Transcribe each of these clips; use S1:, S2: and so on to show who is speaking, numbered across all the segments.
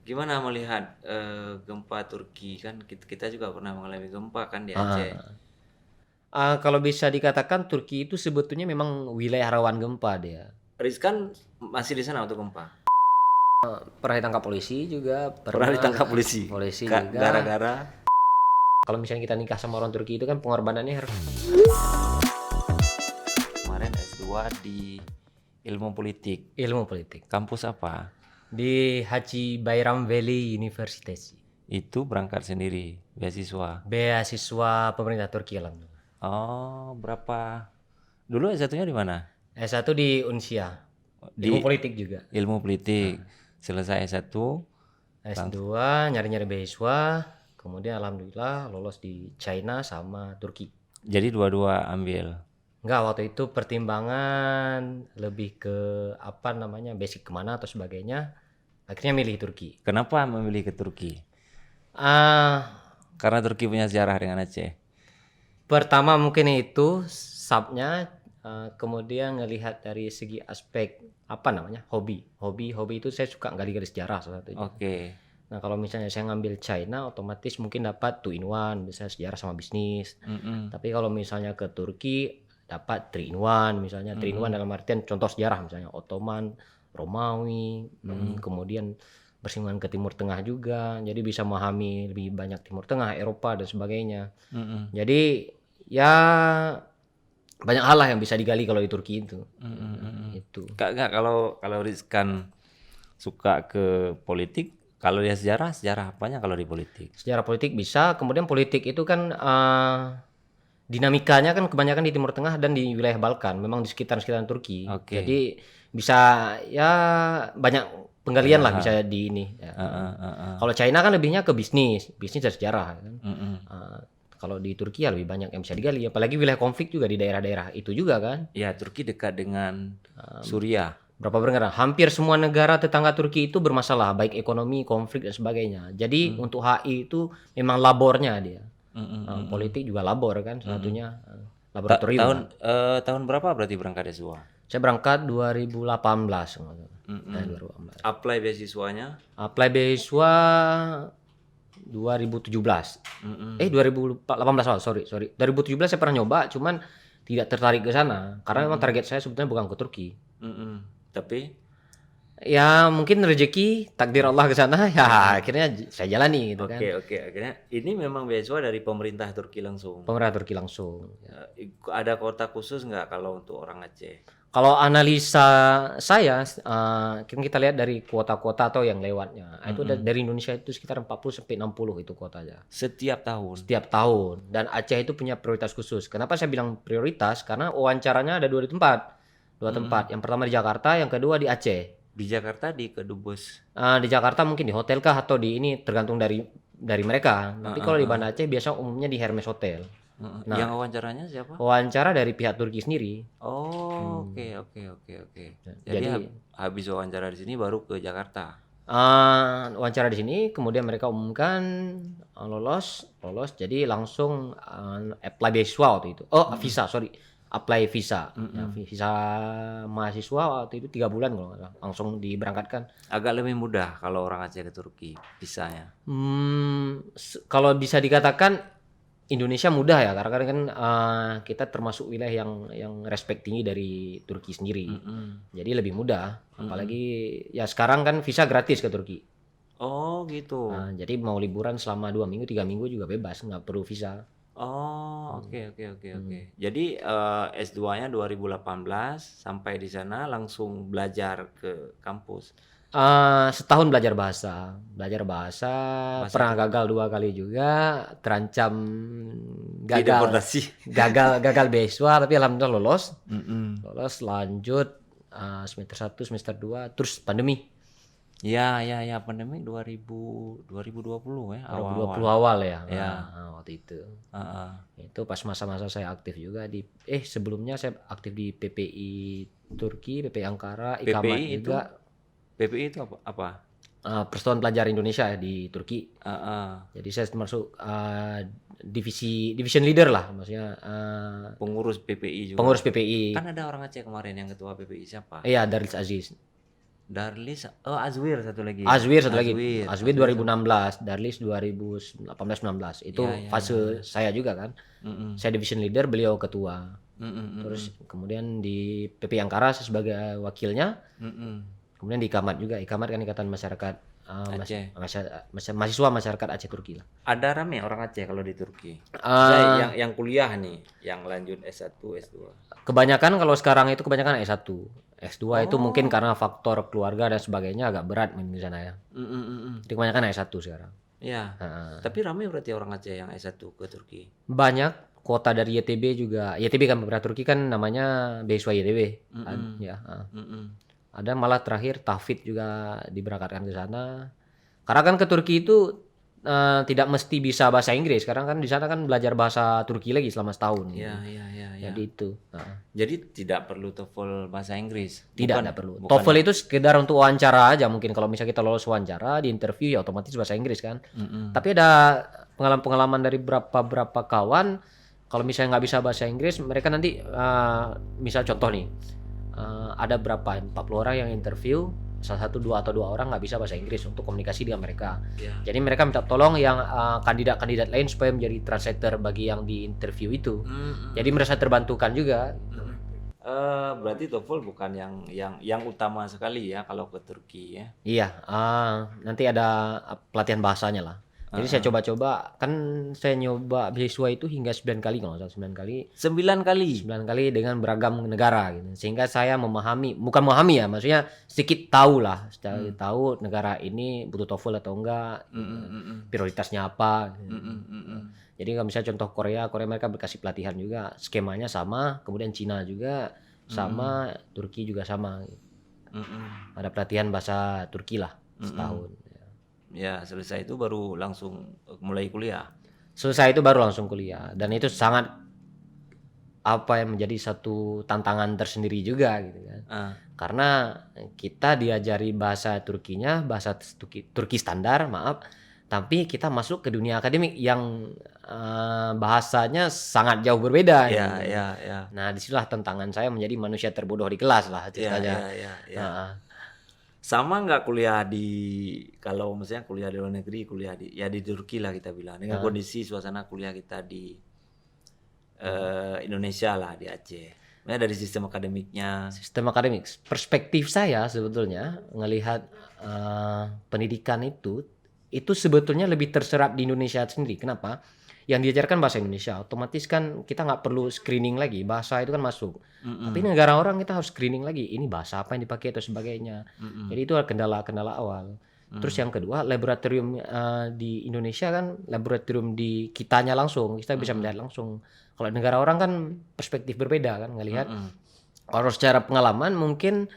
S1: Gimana melihat gempa Turki? Kan kita juga pernah mengalami gempa kan di Aceh.
S2: Heeh. Kalau bisa dikatakan Turki itu sebetulnya memang wilayah rawan gempa dia.
S1: Rizkan masih di sana waktu gempa.
S2: Pernah ditangkap polisi juga,
S1: Pernah
S2: pernah
S1: ditangkap polisi.
S2: polisi juga.
S1: Gara-gara
S2: Kalau misalnya kita nikah sama orang Turki itu kan pengorbanannya harus
S1: kemarin S2 di ilmu politik.
S2: ilmu politik.
S1: Kampus apa?
S2: Di Haji Bayram Veli University.
S1: Itu berangkat sendiri, beasiswa.
S2: Beasiswa pemerintah Turki lah.
S1: Oh, berapa? Dulu S1-nya di mana?
S2: S1 di Unsia. Ilmu
S1: Di
S2: politik juga.
S1: ilmu politik. Selesai S1,
S2: S2 nyari-nyari beasiswa, kemudian alhamdulillah lolos di China sama Turki.
S1: jadi dua-dua ambil.
S2: Enggak, waktu itu pertimbangan lebih ke apa namanya, basic kemana atau sebagainya. Akhirnya milih Turki.
S1: Kenapa memilih ke Turki?
S2: Ah,
S1: Karena Turki punya sejarah dengan Aceh.
S2: pertama mungkin itu subnya, kemudian ngelihat dari segi aspek apa namanya, hobi itu saya suka gali-gali sejarah salah satunya.
S1: Oke.
S2: Nah kalau misalnya saya ngambil China, otomatis mungkin dapat 2 in 1, bisa sejarah sama bisnis.
S1: Mm-mm.
S2: Tapi kalau misalnya ke Turki dapat 3 in 1, misalnya 3 in 1 dalam artian contoh sejarah, misalnya Ottoman, Romawi, kemudian bersinggungan ke Timur Tengah juga, jadi bisa memahami lebih banyak Timur Tengah, Eropa dan sebagainya.
S1: Mm-mm.
S2: Jadi ya banyak hal lah yang bisa digali kalau di Turki itu. Itu.
S1: Kak, kalau Rizkan suka ke politik, kalau dia sejarah apanya kalau di politik?
S2: Sejarah politik bisa, kemudian politik itu kan dinamikanya kan kebanyakan di Timur Tengah dan di wilayah Balkan, memang di sekitar-sekitaran Turki.
S1: Oke.
S2: Jadi bisa ya banyak penggalian lah bisa di ini. Ya. Kalau China kan lebihnya ke bisnis dan sejarah kan. Kalau di Turki ya lebih banyak yang bisa digali, apalagi wilayah konflik juga di daerah-daerah itu juga kan.
S1: Ya, Turki dekat dengan Suriah.
S2: Berapa negara? Hampir semua negara tetangga Turki itu bermasalah, baik ekonomi, konflik dan sebagainya. Jadi untuk HI itu memang labornya dia. Politik juga labor kan, satunya laboratorium.
S1: Tahun
S2: lah.
S1: tahun berapa berarti berangkat S2?
S2: Saya berangkat 2018. 2018.
S1: Apply beasiswanya?
S2: Apply beasiswa 2017. 2018, sorry. 2017 saya pernah nyoba, cuman tidak tertarik ke sana karena memang target saya sebetulnya bukan ke Turki.
S1: Tapi
S2: Ya mungkin rezeki takdir Allah ke sana ya akhirnya saya jalani gitu kan.
S1: oke. Akhirnya ini memang beasiswa dari pemerintah Turki langsung.
S2: Pemerintah Turki langsung.
S1: Ada kota khusus nggak kalau untuk orang Aceh?
S2: Kalau analisa saya, kita lihat dari kuota-kuota atau yang lewatnya. Itu dari Indonesia itu sekitar 40 sampai 60 itu kuotanya.
S1: Setiap tahun.
S2: Setiap tahun. Dan Aceh itu punya prioritas khusus. Kenapa saya bilang prioritas? Karena wawancaranya ada dua tempat. Yang pertama di Jakarta, yang kedua di Aceh.
S1: Di Jakarta di Kedubes.
S2: Di Jakarta mungkin di hotel kah atau di ini tergantung dari mereka. Tapi kalau di Banda Aceh biasa umumnya di Hermes Hotel.
S1: Yang wawancaranya siapa?
S2: Wawancara dari pihak Turki sendiri.
S1: Oh, oke. Jadi habis wawancara di sini baru ke Jakarta.
S2: Wawancara di sini, kemudian mereka umumkan lolos, jadi langsung apply beasiswa waktu itu. Visa, sorry, apply visa. Ya, visa mahasiswa waktu itu 3 bulan kalau nggak salah, langsung diberangkatkan.
S1: Agak lebih mudah kalau orang Aceh ke Turki visanya.
S2: Kalau bisa dikatakan Indonesia mudah ya, karena kan kita termasuk wilayah yang respect tinggi dari Turki sendiri. Jadi lebih mudah. Apalagi ya sekarang kan visa gratis ke Turki.
S1: Oh gitu.
S2: Jadi mau liburan selama 2 minggu, 3 minggu juga bebas, nggak perlu visa.
S1: Oh, oke. Jadi S2-nya 2018 sampai di sana langsung belajar ke kampus.
S2: Setahun belajar bahasa, pernah gagal 2 kali juga, terancam gagal,
S1: Deportasi.
S2: gagal beasiswa, tapi alhamdulillah lolos, lanjut semester 1, semester 2, terus pandemi.
S1: Ya, pandemi 2020 ya,
S2: 2020 awal ya.
S1: Ya.
S2: Waktu itu. Itu pas masa-masa saya aktif juga sebelumnya saya aktif di PPI Turki, PPI Ankara, Ikamat juga.
S1: PPI itu apa?
S2: Persatuan Pelajar Indonesia di Turki. Jadi saya masuk division leader lah, maksudnya
S1: pengurus PPI juga.
S2: Pengurus PPI.
S1: Kan ada orang Aceh kemarin yang ketua PPI siapa?
S2: Iya, Darlis Aziz.
S1: Darlis, Azwir satu lagi.
S2: Azwir satu lagi.
S1: Azwir.
S2: Azwir 2016, Darlis 2018-19. Itu
S1: Iya,
S2: fase saya juga kan.
S1: Mm-mm.
S2: Saya division leader, beliau ketua.
S1: Mm-mm.
S2: Terus kemudian di PP Angkara saya sebagai wakilnya.
S1: Mm-mm.
S2: Kemudian di Ikamat juga. Ikamat kan Ikatan Masyarakat
S1: Aceh.
S2: mahasiswa masyarakat Aceh Turki lah.
S1: Ada rame orang Aceh kalau di Turki.
S2: Eh,
S1: yang kuliah nih, yang lanjut S1, S2.
S2: Kebanyakan kalau sekarang itu kebanyakan S1. S2 itu mungkin karena faktor keluarga dan sebagainya agak berat main di sana ya. Jadi kebanyakan S1 sekarang.
S1: Ya.
S2: Heeh.
S1: Tapi rame berarti orang Aceh yang S1 ke Turki.
S2: Banyak kuota dari YTB juga. YTB kan pemerintah Turki kan namanya beasiswa YTB. Ya,
S1: Mm-mm.
S2: ada malah terakhir Tafid juga diberangkatkan ke sana. Karena kan ke Turki itu tidak mesti bisa bahasa Inggris. Sekarang kan di sana kan belajar bahasa Turki lagi selama setahun.
S1: Ya, ya, ya, ya.
S2: Jadi itu. Heeh.
S1: Jadi tidak perlu TOEFL bahasa Inggris.
S2: Tidak
S1: Bukan-
S2: ada perlu.
S1: bukan-
S2: TOEFL itu sekedar untuk wawancara aja. Mungkin kalau misalnya kita lolos wawancara di interview ya otomatis bahasa Inggris kan.
S1: Mm-mm.
S2: Tapi ada pengalaman-pengalaman dari beberapa kawan kalau misalnya nggak bisa bahasa Inggris mereka nanti misal contoh nih ada berapa 40 orang yang interview salah satu dua orang nggak bisa bahasa Inggris untuk komunikasi dengan mereka.
S1: Ya.
S2: Jadi mereka minta tolong yang kandidat-kandidat lain supaya menjadi translator bagi yang di interview itu.
S1: Mm-mm.
S2: Jadi merasa terbantukan juga.
S1: Berarti TOEFL bukan yang utama sekali ya kalau ke Turki ya.
S2: Iya, nanti ada pelatihan bahasanya lah. Jadi saya coba-coba, kan saya nyoba beasiswa itu hingga 9 kali kalau nggak salah 9 kali.
S1: 9 kali.
S2: 9 kali dengan beragam negara gitu. Sehingga saya bukan memahami ya, maksudnya sedikit tahu lah, tahu negara ini butuh TOEFL atau enggak, prioritasnya apa. Gitu. Jadi kalau misalnya contoh Korea mereka berkasih pelatihan juga, skemanya sama, kemudian Cina juga sama, Turki juga sama. Ada pelatihan bahasa Turki lah setahun.
S1: Ya, selesai itu baru langsung mulai kuliah.
S2: Selesai itu baru langsung kuliah dan itu sangat yang menjadi satu tantangan tersendiri juga gitu kan. Karena kita diajari bahasa Turkinya, bahasa Turki standar, maaf, tapi kita masuk ke dunia akademik yang bahasanya sangat jauh berbeda.
S1: Ya,
S2: gitu.
S1: ya.
S2: Nah, disitulah tantangan saya menjadi manusia terbodoh di kelas lah ceritanya.
S1: Ya.
S2: Nah,
S1: Sama nggak kuliah kalau misalnya kuliah di luar negeri, kuliah di Turki lah kita bilang, dengan kondisi suasana kuliah kita di Indonesia lah, di Aceh. Nah, dari sistem akademiknya.
S2: sistem akademik, perspektif saya sebetulnya ngelihat pendidikan itu sebetulnya lebih terserap di Indonesia sendiri. Kenapa? Yang diajarkan bahasa Indonesia, otomatis kan kita nggak perlu screening lagi, bahasa itu kan masuk. Tapi negara orang kita harus screening lagi, ini bahasa apa yang dipakai atau sebagainya. Jadi itu kendala-kendala awal. Terus yang kedua, laboratorium di Indonesia kan laboratorium di kitanya langsung, kita bisa melihat langsung. Kalau negara orang kan perspektif berbeda kan ngelihat. Kalau secara pengalaman mungkin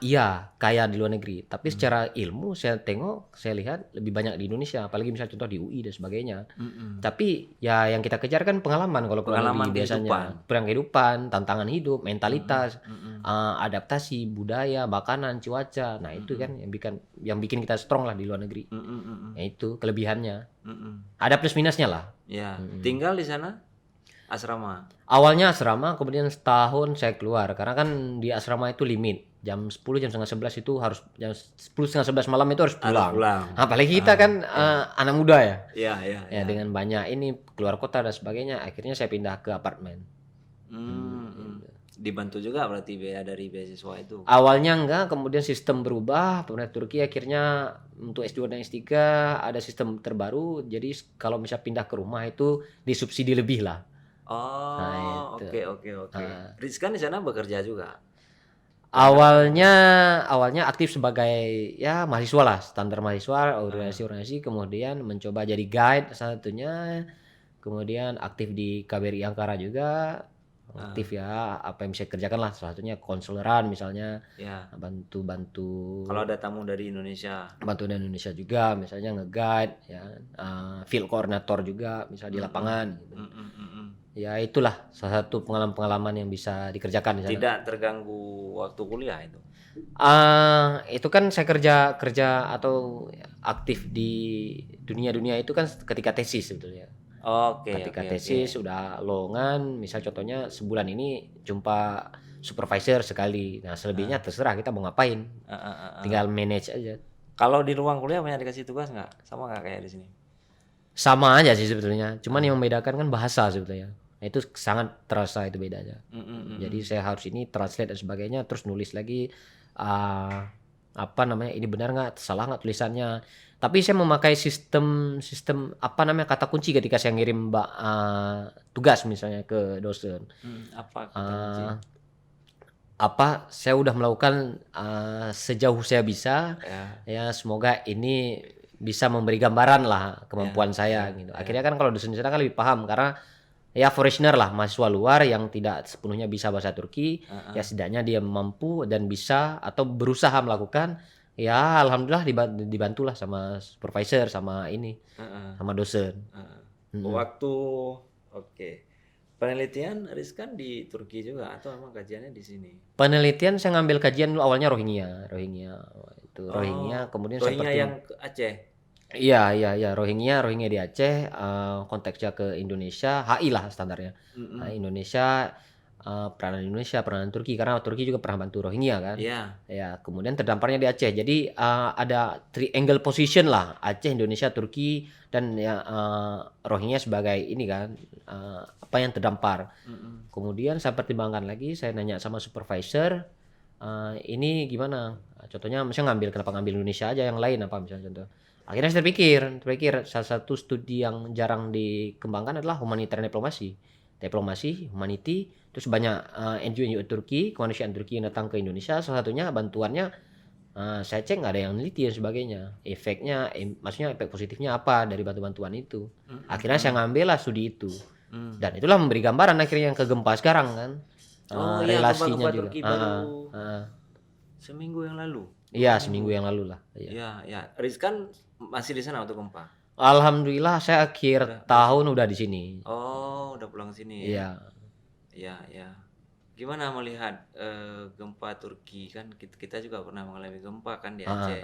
S2: iya kayak di luar negeri, tapi secara ilmu saya lihat lebih banyak di Indonesia, apalagi misalnya contoh di UI dan sebagainya. Tapi ya yang kita kejar kan pengalaman kalau
S1: Pengalaman
S2: biasanya kehidupan, tantangan hidup, mentalitas, adaptasi budaya, makanan, cuaca. Nah itu kan yang bikin kita strong lah di luar negeri. Ya itu kelebihannya. Ada plus minusnya lah.
S1: Ya, tinggal di sana asrama.
S2: Awalnya asrama, kemudian setahun saya keluar karena kan di asrama itu limit. Jam 10, jam setengah 11 itu harus, jam 10 setengah 11 malam itu harus pulang. Apalagi kita kan anak muda ya.
S1: Ya.
S2: Dengan banyak ini keluar kota dan sebagainya, akhirnya saya pindah ke apartemen.
S1: Dibantu juga berarti biaya dari beasiswa itu.
S2: Awalnya enggak, kemudian sistem berubah. Pemerintah Turki akhirnya untuk S2 dan S3 ada sistem terbaru. Jadi kalau bisa pindah ke rumah itu disubsidi lebih lah.
S1: Oh,
S2: itu.
S1: oke. Rizkan di sana bekerja juga.
S2: Awalnya aktif sebagai ya mahasiswa lah, standar mahasiswa, organisasi, kemudian mencoba jadi guide satunya, kemudian aktif di KBRI Ankara juga, aktif ya apa yang bisa kerjakan lah, salah satunya konseleran misalnya,
S1: Ya.
S2: bantu
S1: Kalau ada tamu dari Indonesia.
S2: bantu dari Indonesia juga, misalnya nge-guide ya, field coordinator juga misalnya di lapangan gitu. Ya itulah salah satu pengalaman-pengalaman yang bisa dikerjakan di sana.
S1: Tidak terganggu waktu kuliah itu.
S2: Itu kan saya kerja atau aktif di dunia itu kan ketika tesis sebetulnya.
S1: Oke.
S2: Ketika tesis udah lowongan, misal contohnya sebulan ini jumpa supervisor sekali. Nah, selebihnya terserah kita mau ngapain. Tinggal manage aja.
S1: Kalau di ruang kuliah banyak dikasih tugas nggak? Sama nggak kayak di sini?
S2: Sama aja sih sebetulnya. Cuman yang membedakan kan bahasa sebetulnya. Nah, itu sangat terasa itu bedanya. Jadi saya harus ini translate dan sebagainya, terus nulis lagi apa namanya, ini benar nggak, salah nggak tulisannya. Tapi saya memakai sistem apa namanya, kata kunci ketika saya ngirim tugas misalnya ke dosen.
S1: Apa kata kunci?
S2: Apa saya udah melakukan sejauh saya bisa,
S1: Ya.
S2: ya semoga ini bisa memberi gambaran lah kemampuan saya gitu. Akhirnya kan kalau dosen di sana kan lebih paham karena ya foreigner lah, mahasiswa luar yang tidak sepenuhnya bisa bahasa Turki, ya setidaknya dia mampu dan bisa atau berusaha melakukan, ya alhamdulillah dibantulah sama supervisor sama ini, sama dosen.
S1: Waktu oke. Penelitian Rizkan di Turki juga atau emang kajiannya di sini?
S2: Penelitian saya ngambil kajian dulu awalnya Rohingya itu Rohingya, kemudian
S1: Rohingya
S2: seperti
S1: yang ke Aceh.
S2: Iya, Rohingya di Aceh, konteksnya ke Indonesia, HI lah standarnya. Indonesia, peranan Turki karena Turki juga pernah bantu Rohingya kan.
S1: Iya.
S2: Ya, kemudian terdamparnya di Aceh. Jadi ada triangle position lah, Aceh, Indonesia, Turki dan ya Rohingya sebagai ini kan apa yang terdampar. Kemudian saya pertimbangkan lagi, saya nanya sama supervisor, ini gimana? Contohnya misalnya kenapa ngambil Indonesia aja, yang lain apa misalnya contoh. Akhirnya saya terpikir salah satu studi yang jarang dikembangkan adalah humanitarian diplomasi, humanity, terus banyak NGO Turki, kemanusiaan Turki yang datang ke Indonesia, salah satunya bantuannya saya cek nggak ada yang neliti dan sebagainya, efeknya, maksudnya efek positifnya apa dari bantuan itu. Akhirnya saya ngambil lah studi itu, dan itulah memberi gambaran akhirnya yang ke gempa sekarang kan, relasinya
S1: gempa
S2: juga.
S1: Turki baru seminggu yang lalu.
S2: Iya, seminggu yang lalu lah.
S1: Ya. Rizkan masih di sana waktu gempa?
S2: Alhamdulillah saya akhir tahun udah di sini.
S1: Oh, udah pulang sini
S2: ya?
S1: Iya. Ya. Gimana melihat gempa Turki, kan kita juga pernah mengalami gempa kan di Aceh.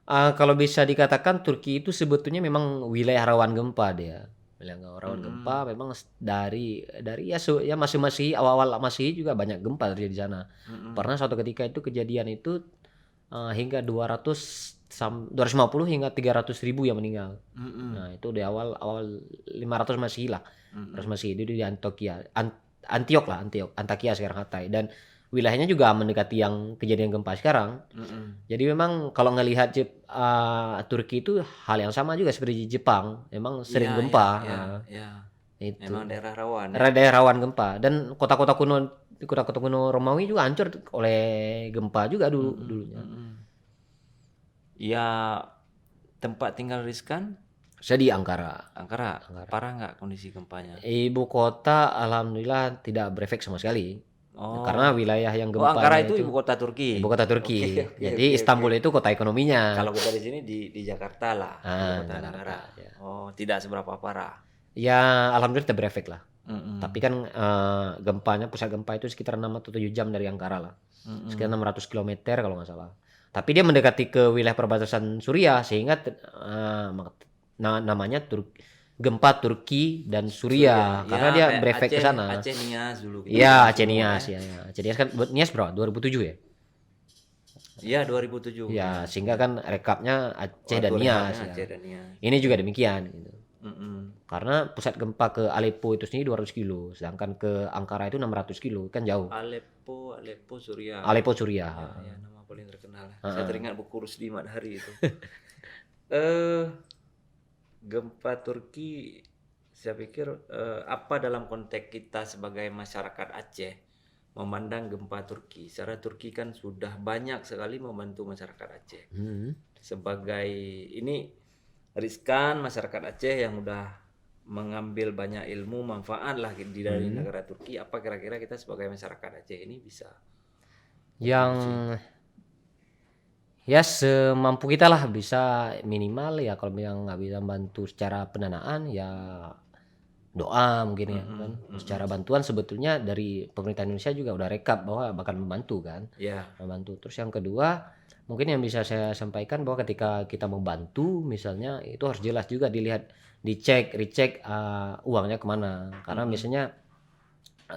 S2: Kalau bisa dikatakan Turki itu sebetulnya memang wilayah rawan gempa dia. Wilayah rawan gempa memang dari ya masih awal-awal masih juga banyak gempa terjadi di sana. Pernah suatu ketika itu kejadian itu hingga 250 hingga 300 ribu yang meninggal. Nah itu di awal 500 masih lah, 500 masih itu di Antakya sekarang Hatay, dan wilayahnya juga mendekati yang kejadian gempa sekarang. Jadi memang kalau ngelihat Turki itu hal yang sama juga seperti Jepang, memang sering gempa. Itu
S1: memang daerah rawan.
S2: Daerah rawan gempa, dan kota-kota kuno Romawi juga hancur oleh gempa juga dulunya.
S1: Ya, tempat tinggal Rizkan?
S2: Saya di Ankara.
S1: Parah nggak kondisi gempanya?
S2: Ibu kota alhamdulillah tidak berefek sama sekali. Karena wilayah yang gempa
S1: Ankara itu ibu kota Turki.
S2: Jadi Istanbul itu kota ekonominya.
S1: Kalau kita di sini di Jakarta lah, ibu kota negara. Ya. Oh, tidak seberapa parah.
S2: Ya alhamdulillah tidak berefek lah. Tapi kan pusat gempa itu sekitar 6 atau 7 jam dari Ankara lah. Sekitar 600 km kalau nggak salah. Tapi dia mendekati ke wilayah perbatasan Suriah, sehingga namanya gempa Turki dan Suriah, karena dia berefek ke sana.
S1: Aceh Nias dulu.
S2: Iya, Aceh Nias ya. Aceh Nias kan Nias berapa? 2007 ya?
S1: Iya, 2007.
S2: Ya, sehingga kan rekapnya Aceh dan Nias. Ini juga demikian gitu. Karena pusat gempa ke Aleppo itu sendiri 200 kilo, sedangkan ke Ankara itu 600 kilo, kan jauh.
S1: Aleppo Suriah.
S2: Ya,
S1: nama paling terkenal. Saya teringat buku Rusdi Madhari itu. Gempa Turki, saya pikir apa dalam konteks kita sebagai masyarakat Aceh memandang gempa Turki? Secara Turki kan sudah banyak sekali membantu masyarakat Aceh. Sebagai ini Rizkan masyarakat Aceh yang udah mengambil banyak ilmu manfaat lah dari negara Turki, apa kira-kira kita sebagai masyarakat Aceh ini bisa
S2: ya semampu kita lah, bisa minimal ya, kalau yang nggak bisa bantu secara pendanaan ya doa mungkin ya kan. Secara bantuan sebetulnya dari pemerintah Indonesia juga udah rekap bahwa bakal membantu kan. Membantu. Terus yang kedua mungkin yang bisa saya sampaikan bahwa ketika kita membantu misalnya itu harus jelas juga dilihat, recheck uangnya kemana. Karena misalnya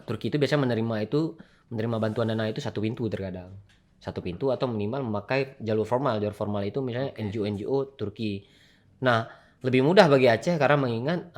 S2: Turki itu biasanya menerima itu menerima bantuan dana itu satu pintu terkadang. Satu pintu atau minimal memakai jalur formal. Jalur formal itu misalnya NGO-NGO Turki. Nah, lebih mudah bagi Aceh karena mengingat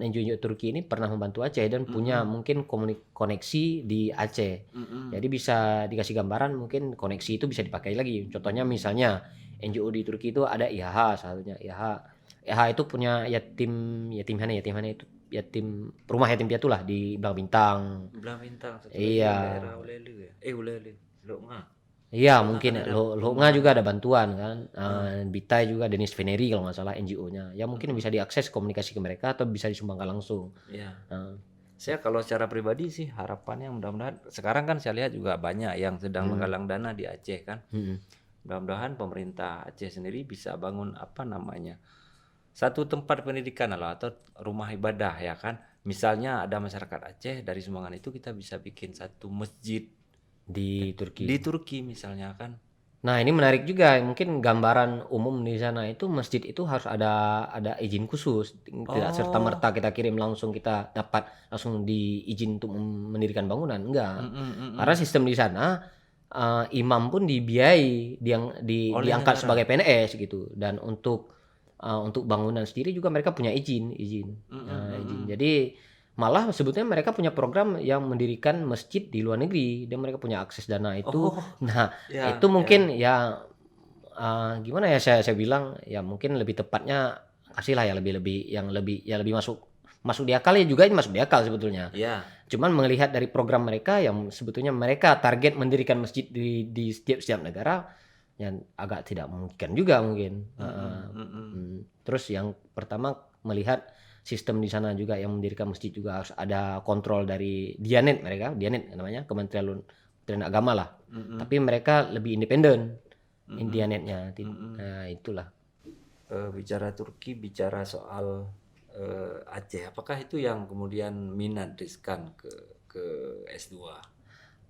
S2: NGO Turki ini pernah membantu Aceh dan punya mungkin koneksi di Aceh. Jadi bisa dikasih gambaran mungkin koneksi itu bisa dipakai lagi. Contohnya misalnya NGO di Turki itu ada IHH satunya. IHH itu punya yatim mana itu yatim rumah yatim piatu lah di Belang Bintang.
S1: Belah Bintang satu lagi
S2: Iya.
S1: daerah Ulele ya. Ulele. Lokma.
S2: Iya
S1: Lokma
S2: mungkin
S1: kan ada
S2: Loknga juga ada bantuan kan.
S1: Hmm.
S2: Bitai juga Denis Veneri kalau nggak salah NGO-nya. Ya mungkin bisa diakses komunikasi ke mereka atau bisa disumbangkan langsung.
S1: Ya.
S2: Nah,
S1: Saya kalau secara pribadi sih harapannya mudah-mudahan sekarang kan saya lihat juga banyak yang sedang menggalang dana di Aceh kan.
S2: mm-mm.
S1: Mudah-mudahan pemerintah Aceh sendiri bisa bangun apa namanya satu tempat pendidikan lah atau rumah ibadah ya kan. Misalnya ada masyarakat Aceh dari sumbangan itu kita bisa bikin satu masjid
S2: Di Turki.
S1: di Turki misalnya kan.
S2: Nah ini menarik juga. Mungkin gambaran umum di sana itu masjid itu harus ada izin khusus. Tidak serta
S1: Oh,
S2: merta kita kirim langsung kita dapat langsung diizin untuk mendirikan bangunan. Enggak. Karena sistem di sana imam pun dibiayai,
S1: oleh
S2: diangkat
S1: negara.
S2: sebagai PNS gitu. Dan untuk bangunan sendiri juga mereka punya izin. Izin. Jadi malah sebetulnya mereka punya program yang mendirikan masjid di luar negeri dan mereka punya akses dana itu.
S1: Oh,
S2: Nah,
S1: ya,
S2: itu mungkin ya gimana ya saya bilang ya mungkin lebih tepatnya kasih lah ya lebih masuk di akal ya juga ini masuk di akal sebetulnya.
S1: ya.
S2: Cuman melihat dari program mereka yang sebetulnya mereka target mendirikan masjid di setiap negara yang agak tidak memungkinkan juga mungkin. Terus yang pertama melihat sistem di sana juga yang mendirikan masjid juga harus ada kontrol dari Dianet namanya Kementerian Agama lah. Tapi mereka lebih independen Dianetnya. Nah, itulah.
S1: Bicara Turki, bicara soal Aceh, apakah itu yang kemudian minat Rizkan ke S2?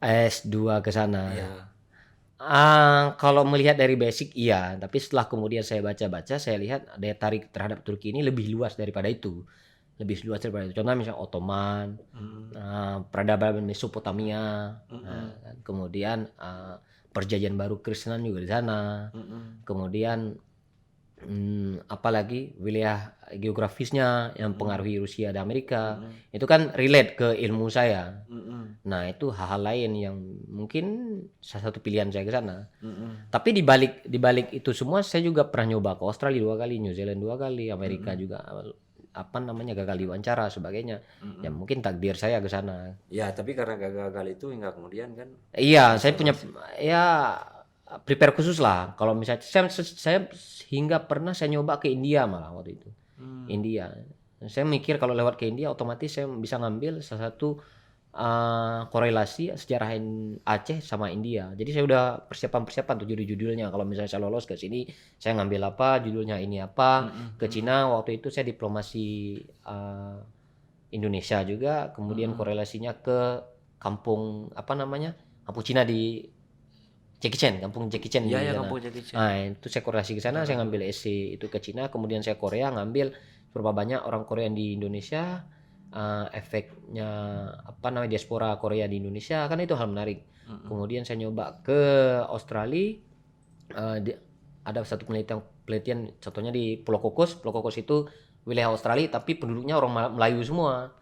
S2: S2 ke sana.
S1: Ya.
S2: Kalau melihat dari basic iya, tapi setelah kemudian saya baca-baca, saya lihat daya tarik terhadap Turki ini lebih luas daripada itu. Lebih luas daripada itu. Contohnya misalnya Ottoman, peradaban Mesopotamia, kan. Kemudian perjanjian baru Kristenan juga di sana. Kemudian apalagi wilayah geografisnya yang pengaruhi Rusia dan Amerika. Itu kan relate ke ilmu saya. Nah, itu hal-hal lain yang mungkin salah satu pilihan saya ke sana. Tapi di balik itu semua saya juga pernah nyoba ke Australia 2 kali, New Zealand 2 kali, Amerika juga apa namanya gagal diwawancara sebagainya. Ya mungkin takdir saya ke sana.
S1: Ya, tapi karena gagal itu hingga kemudian kan.
S2: Iya, saya punya ya prepare khusus lah. Kalau misalnya saya hingga pernah saya nyoba ke India malah waktu itu. India. Saya mikir kalau lewat ke India otomatis saya bisa ngambil salah satu korelasi sejarah Aceh sama India. Jadi saya udah persiapan tuh judul-judulnya. Kalau misalnya saya lolos ke sini, saya ngambil apa, judulnya ini apa. Ke Cina waktu itu saya diplomasi Indonesia juga. Kemudian korelasinya ke kampung apa namanya? Kampung Cina di kampung Jackie Chan di
S1: Ya,
S2: sana.
S1: kampung Jackie Chan.
S2: Nah, itu saya korelasi ke sana, saya ngambil essay itu ke Cina, kemudian saya Korea ngambil berapa banyak orang Korea di Indonesia, efeknya apa namanya diaspora Korea di Indonesia, kan itu hal menarik. Kemudian saya nyoba ke Australia, ada satu penelitian contohnya di Pulau Kokos itu wilayah Australia tapi penduduknya orang Melayu semua.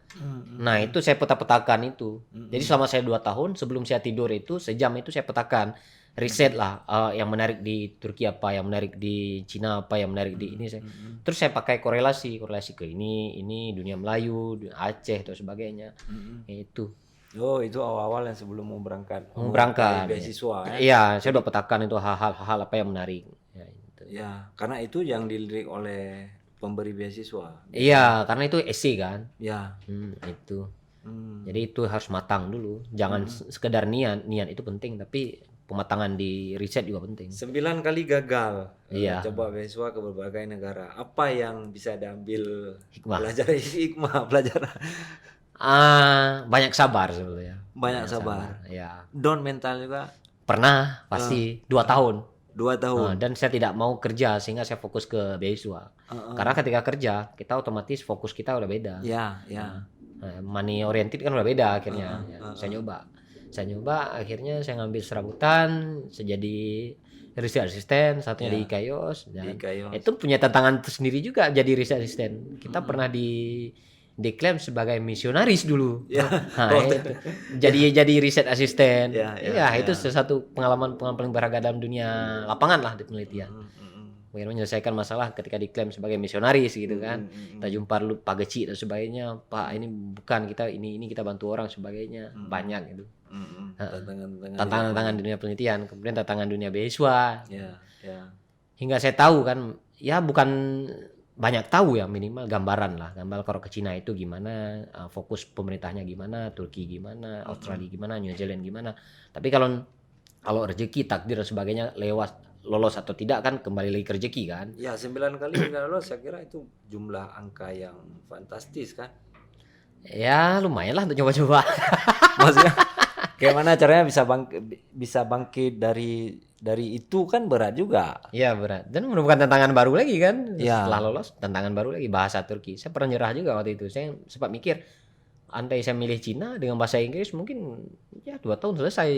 S2: Nah, itu saya peta-petakan itu. Jadi selama saya 2 tahun sebelum saya tidur itu sejam itu saya petakan riset lah yang menarik di Turki apa, yang menarik di Cina apa, yang menarik di ini terus saya pakai korelasi ke ini dunia Melayu, Aceh atau sebagainya. Itu
S1: Oh, itu awal-awal yang sebelum mau berangkat.
S2: mau berangkat.
S1: Beasiswa ya.
S2: Iya, saya udah petakan itu hal-hal apa yang menarik. Ya, itu.
S1: Ya, karena itu yang dilirik oleh pemberi beasiswa.
S2: Iya, karena itu essay kan.
S1: Ya.
S2: Itu. Jadi itu harus matang dulu. Jangan sekedar niat itu penting, tapi pematangan di riset juga penting.
S1: 9 kali gagal
S2: Iya.
S1: coba beasiswa ke berbagai negara. Apa yang bisa diambil
S2: Hikmah.
S1: pelajaran
S2: Banyak sabar sebetulnya.
S1: banyak sabar.
S2: Ya.
S1: Down mental juga
S2: Pernah pasti 2 tahun.
S1: 2 tahun.
S2: Dan saya tidak mau kerja sehingga saya fokus ke beasiswa. Karena ketika kerja kita otomatis fokus kita udah beda.
S1: Ya, ya.
S2: Money oriented kan udah beda akhirnya. Saya nyoba. Saya nyoba, akhirnya saya ngambil serabutan, saya jadi riset asisten, satunya
S1: Ya,
S2: di IKAIOS,
S1: di
S2: dan
S1: Kayos.
S2: itu punya tantangan tersendiri juga jadi riset asisten. Kita
S1: Mm-mm.
S2: pernah diklaim sebagai misionaris dulu.
S1: Ya,
S2: Nah,
S1: waktu
S2: itu.
S1: itu.
S2: Jadi riset asisten.
S1: Ya, ya,
S2: Iya, itu
S1: ya.
S2: salah satu pengalaman paling berharga dalam dunia lapangan lah di penelitian.
S1: Mm, mm, mm.
S2: Bagaimana menyelesaikan masalah ketika diklaim sebagai misionaris gitu kan.
S1: Mm, mm,
S2: Kita jumpa dulu Pak Geci dan sebagainya. Pak, ini bukan kita, ini kita bantu orang sebagainya. Banyak gitu.
S1: mm, mm.
S2: Heeh.
S1: Tantangan-tantangan
S2: Tantangan
S1: di
S2: dunia penelitian, kemudian tantangan dunia beasiswa.
S1: Ya, ya.
S2: Hingga saya tahu kan, ya bukan banyak tahu ya, minimal gambaran lah. Gambar kalau ke Cina itu gimana, fokus pemerintahnya gimana, Turki gimana, Australia gimana, New Zealand gimana. Tapi kalau rezeki, takdir dan sebagainya lolos atau tidak kan kembali lagi ke rezeki kan.
S1: Ya, 9 kali tidak lolos, saya kira itu jumlah angka yang fantastis kan.
S2: Ya lumayan lah untuk coba-coba.
S1: Maksudnya gimana caranya bisa bangkit dari itu kan berat juga.
S2: Iya berat. Dan menemukan tantangan baru lagi kan.
S1: Ya.
S2: Setelah lolos, tantangan baru lagi bahasa Turki. Saya pernah nyerah juga waktu itu. Saya sempat mikir, andai saya milih Cina dengan bahasa Inggris mungkin ya 2 tahun selesai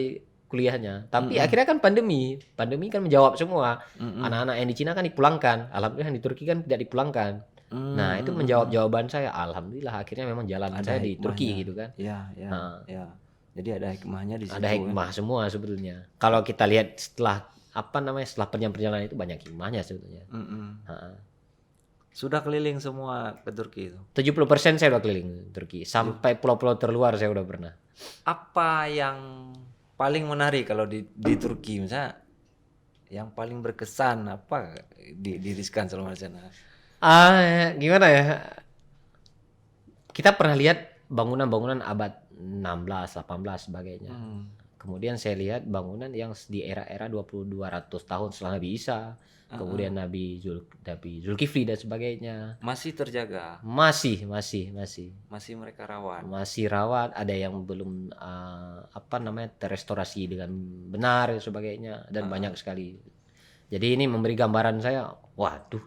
S2: kuliahnya. Tapi akhirnya kan pandemi kan menjawab semua. Anak-anak yang di Cina kan dipulangkan. Alhamdulillah yang di Turki kan tidak dipulangkan. Nah itu menjawab jawaban saya. Alhamdulillah akhirnya memang jalan saya di Turki
S1: hikmahnya.
S2: gitu kan.
S1: Ya, ya,
S2: Nah.
S1: ya. Jadi ada hikmahnya di situ.
S2: Ada hikmah semua sebetulnya. Kalau kita lihat setelah setelah perjalanan itu banyak hikmahnya sebetulnya. Heeh.
S1: Sudah keliling semua ke Turki itu.
S2: 70% saya udah keliling Turki. Sampai pulau-pulau terluar saya udah pernah.
S1: Apa yang paling menarik kalau di Turki misalnya, yang paling berkesan apa diriskan selama di sana?
S2: Gimana ya? Kita pernah lihat bangunan-bangunan abad 16, 18 sebagainya. Kemudian saya lihat bangunan yang di era-era 200 tahun setelah Nabi Isa. Kemudian Nabi Zulkifli dan sebagainya.
S1: Masih terjaga,
S2: Masih.
S1: masih mereka rawat.
S2: Masih rawat, ada yang belum terrestorasi dengan benar dan sebagainya, dan banyak sekali. Jadi ini memberi gambaran saya, waduh,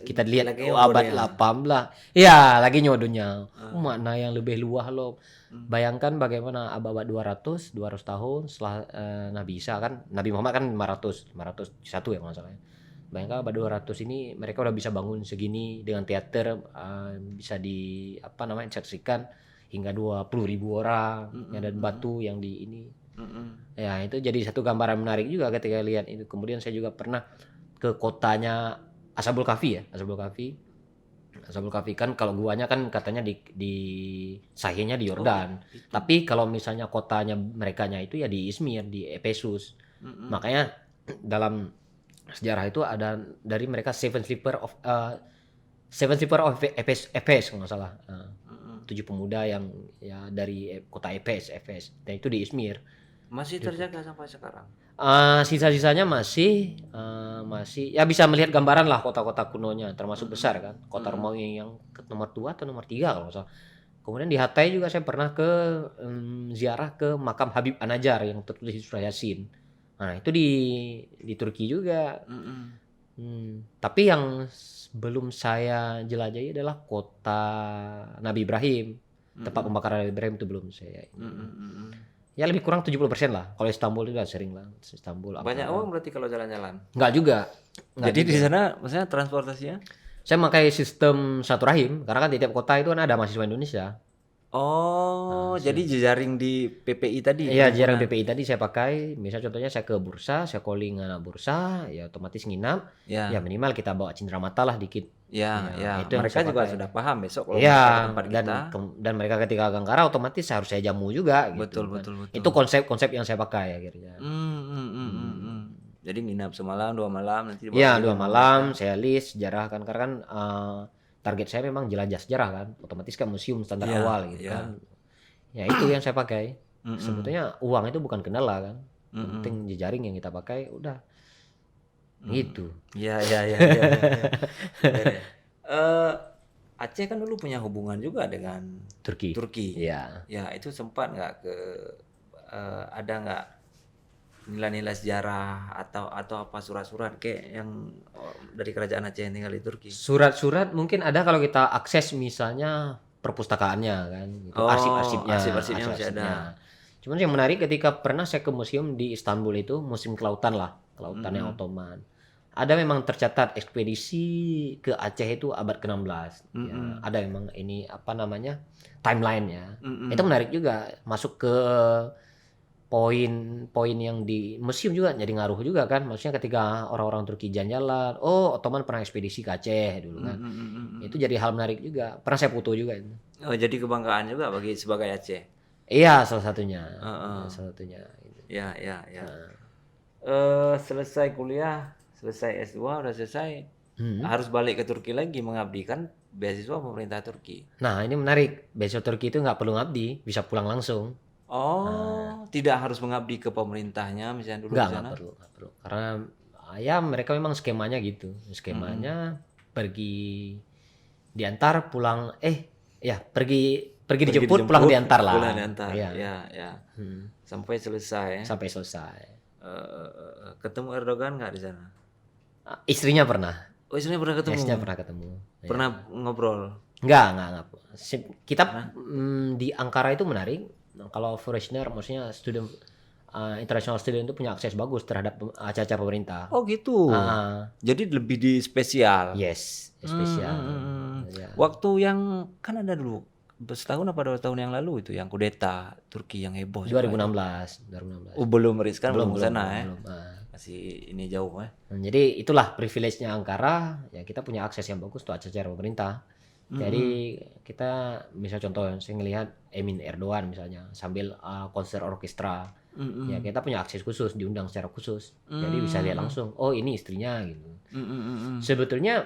S2: kita lihat
S1: Lagi
S2: abad
S1: nyodonya.
S2: 18. Ya, lagi nyodonya. Makna yang lebih luas loh. Bayangkan bagaimana abad 200 tahun setelah Nabi Isa kan, Nabi Muhammad kan 501 ya kalau nggak salah. Bayangkan abad 200 ini mereka udah bisa bangun segini dengan teater, bisa saksikan hingga 20.000 orang, dan batu yang di ini. Ya itu jadi satu gambaran menarik juga ketika lihat itu. Kemudian saya juga pernah ke kotanya Ashabul Kahfi ya. Ashabul Kahfi kan kalau guanya kan katanya di sahihnya di Yordan. Tapi kalau misalnya kotanya merekanya itu ya di Izmir, di Efesus. Makanya dalam sejarah itu ada dari mereka Seven Sleeper of Efes kalau nggak salah. 7 pemuda yang ya dari kota Efes. Dan itu di Izmir.
S1: Masih terjaga sampai sekarang.
S2: Sisa-sisanya masih ya bisa melihat gambaran lah kota-kota kunonya, termasuk besar kan. Kota Romawi yang nomor 2 atau nomor 3 kalau nggak salah. Kemudian di Hatay juga saya pernah ziarah ke makam Habib An-Najjar yang tertulis di surah Yasin. Nah itu di Turki juga. Tapi yang belum saya jelajahi adalah kota Nabi Ibrahim. Tempat pembakaran Nabi Ibrahim itu belum saya. Ya lebih kurang 70% lah. Kalau Istanbul itu sering lah. Istanbul.
S1: Banyak uang berarti kalau jalan-jalan.
S2: Enggak juga.
S1: Jadi di sana maksudnya transportasinya?
S2: Saya pakai sistem satu rahim karena kan di tiap kota itu kan ada mahasiswa Indonesia.
S1: Oh, jadi jejaring di PPI tadi.
S2: Iya, jarang PPI tadi saya pakai. Misal contohnya saya ke bursa, saya calling anak bursa, ya otomatis nginap.
S1: Ya,
S2: Ya minimal kita bawa cenderamata lah dikit.
S1: ya, ya.
S2: itu yang
S1: Mereka
S2: saya
S1: juga
S2: pakai.
S1: sudah paham besok kalau
S2: Iya,
S1: mereka ke tempat
S2: dan
S1: kita.
S2: dan mereka ketika Gangkara otomatis harus saya jamu juga gitu.
S1: Betul,
S2: kan.
S1: betul, betul.
S2: Itu konsep yang saya pakai akhirnya.
S1: Jadi nginap semalam, 2 malam nanti
S2: Iya,
S1: dibawa
S2: 2 malam saya list sejarah kan, karena kan target saya memang jelajah sejarah kan. Otomatis kan museum standar
S1: Iya,
S2: awal gitu
S1: iya.
S2: kan. Ya itu yang saya pakai. Sebetulnya uang itu bukan kendala kan. Penting jejaring yang kita pakai udah. Gitu.
S1: Iya, iya, iya, iya. Aceh kan dulu punya hubungan juga dengan
S2: Turki.
S1: Turki.
S2: Iya.
S1: Ya, itu sempat nggak ada nggak nilai-nilai sejarah atau apa surat-surat kayak yang dari kerajaan Aceh yang tinggal di Turki?
S2: Surat-surat mungkin ada kalau kita akses misalnya perpustakaannya kan, gitu.
S1: Oh,
S2: Arsip-arsipnya
S1: arsip-arsipnya masih ada.
S2: Cuman yang menarik ketika pernah saya ke museum di Istanbul itu, museum kelautan lah, kelautannya Ottoman. Ada memang tercatat ekspedisi ke Aceh itu abad ke-16. Ya, ada memang ini apa namanya? Timeline-nya. Itu menarik juga, masuk ke poin-poin yang di museum juga jadi ngaruh juga kan. Maksudnya ketika orang-orang Turki jalan-jalan, oh Ottoman pernah ekspedisi ke Aceh dulu kan. Itu jadi hal menarik juga. Pernah saya foto juga itu.
S1: Oh, jadi kebanggaan juga bagi sebagai Aceh.
S2: Iya, salah satunya.
S1: Heeh.
S2: Salah satunya.
S1: Ya, ya, ya.
S2: Nah.
S1: Selesai kuliah, selesai S2, udah selesai, harus balik ke Turki lagi mengabdi kan beasiswa pemerintah Turki.
S2: Nah, ini menarik. Beasiswa Turki itu nggak perlu ngabdi, bisa pulang langsung.
S1: Oh, tidak harus mengabdi ke pemerintahnya misalnya dulu di sana.
S2: Nggak perlu. Karena ya mereka memang skemanya gitu. Skemanya pergi diantar pulang pergi dijemput pulang diantar lah.
S1: Pulang diantar.
S2: Iya.
S1: Ya, ya. Sampai selesai ya.
S2: Sampai selesai.
S1: Ketemu Erdogan nggak di sana?
S2: Istrinya pernah.
S1: Oh, istrinya pernah ketemu.
S2: Istrinya pernah ketemu.
S1: Pernah ngobrol.
S2: Enggak. Kita di Ankara itu menarik. Kalau foreigner, maksudnya student international student itu punya akses bagus terhadap acara-acara pemerintah.
S1: Oh gitu. Jadi lebih di spesial.
S2: Yes, spesial.
S1: Ya. Waktu yang kan ada dulu setahun apa 2 tahun yang lalu itu yang kudeta Turki yang heboh.
S2: 2016.
S1: Oh, belum Rizkan belum sana ya.
S2: Belum.
S1: Masih ini jauh ya.
S2: Jadi itulah privilege-nya Ankara, ya kita punya akses yang bagus tuh acara pemerintah. Jadi kita misal contoh saya ngelihat Emin Erdogan misalnya sambil konser orkestra, ya kita punya akses khusus, diundang secara khusus, jadi bisa lihat langsung, oh ini istrinya gitu. Sebetulnya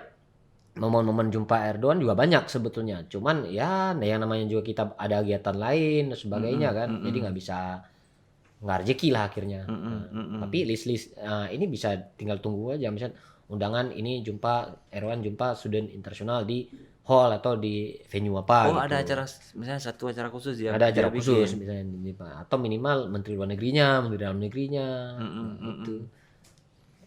S2: momen-momen jumpa Erdogan juga banyak sebetulnya, cuman ya yang namanya juga kita ada kegiatan lain dan sebagainya kan, jadi nggak rezeki lah akhirnya. Tapi list ini bisa tinggal tunggu aja, misalnya undangan ini Erdogan jumpa student internasional di hall atau di venue apa.
S1: Oh
S2: gitu.
S1: Ada acara misalnya satu acara khusus ya.
S2: Ada acara khusus misalnya atau minimal menteri luar negerinya, menteri dalam negerinya gitu.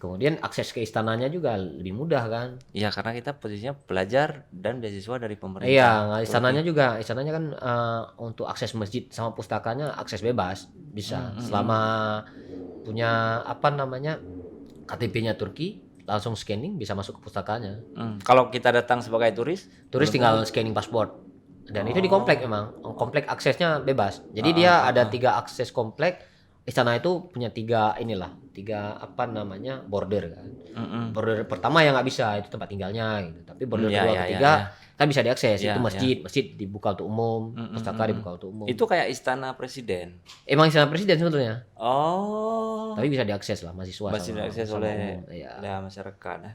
S2: Kemudian akses ke istananya juga lebih mudah kan.
S1: Iya karena kita posisinya pelajar dan beasiswa dari pemerintah.
S2: Iya, istananya kan untuk akses masjid sama pustakanya akses bebas bisa selama punya apa namanya KTP-nya Turki. Langsung scanning bisa masuk ke pustakanya.
S1: Kalau kita datang sebagai turis
S2: tinggal scanning paspor. Dan itu di komplek memang. Komplek aksesnya bebas. Jadi dia ada 3 akses komplek. Istana itu punya 3 apa namanya border kan. Border pertama yang nggak bisa itu tempat tinggalnya gitu. Tapi border kedua ketiga kan bisa diakses. Itu masjid dibuka untuk umum, pustaka dibuka untuk umum.
S1: Itu kayak istana presiden.
S2: Emang istana presiden sebetulnya.
S1: Oh.
S2: Tapi bisa diakses lah mahasiswa.
S1: Masih diakses oleh
S2: ya.
S1: masyarakat ya.